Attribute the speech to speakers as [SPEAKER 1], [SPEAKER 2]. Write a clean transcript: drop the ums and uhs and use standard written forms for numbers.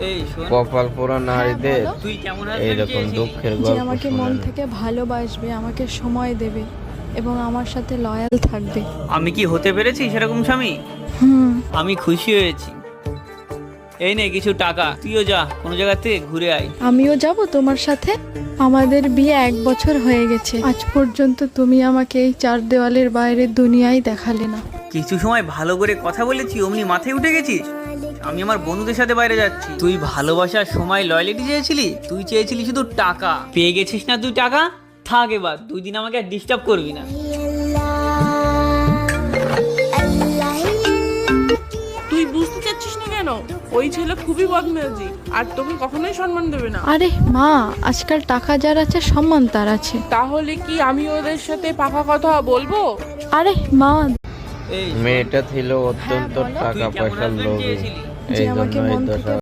[SPEAKER 1] এই শোন,
[SPEAKER 2] কপাল পোড়া নারীদের
[SPEAKER 3] বলো।
[SPEAKER 1] তুই কেমন হাজবেন্ড
[SPEAKER 2] এইরকম
[SPEAKER 1] চেয়েছিলি?
[SPEAKER 2] দুঃখের
[SPEAKER 3] যে
[SPEAKER 2] গল্প
[SPEAKER 3] আমাকে মন
[SPEAKER 2] শোনেন।
[SPEAKER 3] থেকে ভালোবাসবে, আমাকে সময় দেবে এবং আমার সাথে লয়াল থাকবে।
[SPEAKER 1] আমি কি হতে পেরেছি সেরকম স্বামী?
[SPEAKER 3] হুম।
[SPEAKER 1] আমি খুশি হয়েছি। এই নে কিছু টাকা, তুইও যা কোনো জায়গা থেকে ঘুরে আয়।
[SPEAKER 3] আমিও যাব তোমার সাথে। আমাদের বিয়ে 1 বছর হয়ে গেছে, আজ পর্যন্ত তুমি আমাকে এই 4 দেওয়ালের বাইরে দুনিয়ায় দেখালে না।
[SPEAKER 1] কিছু সময় ভালো করে কথা বলেছি, অমনি মাথায় উঠে গেছিস? আমি আমার বন্ধুদের সাথে বাইরে যাচ্ছি। তুই ভালোবাসার সময় লয়ালিটি চেয়েছিলি, তুই চেয়েছিলি শুধু টাকা। পেয়ে গেছিস না তুই টাকা? থাক এবার, 2 দিন আমাকে আর ডিস্টার্ব করবি না।
[SPEAKER 4] তুই বুঝতে চাচ্ছিস না কেন? ওই ছেলে খুবই বদমেজাজি আর তোকে কখনোই সম্মান দেবে না।
[SPEAKER 3] আরে মা, আজকাল টাকা যার আছে সম্মান তার আছে।
[SPEAKER 4] তাহলে কি আমি ওদের সাথে পাকা কথা বলবো?
[SPEAKER 3] আরে মা,
[SPEAKER 1] এই
[SPEAKER 2] মেয়েটা ছিল অত্যন্ত
[SPEAKER 3] হ্যাঁ, বলো।
[SPEAKER 2] টাকা
[SPEAKER 1] তুই কেমন
[SPEAKER 2] পয়সার
[SPEAKER 1] হাজবেন্ড
[SPEAKER 2] লোভী,
[SPEAKER 1] চেয়েছিলি?
[SPEAKER 3] যে
[SPEAKER 2] এই
[SPEAKER 3] আমাকে
[SPEAKER 2] জন্য এই
[SPEAKER 3] মন
[SPEAKER 2] দশা।
[SPEAKER 3] থেকে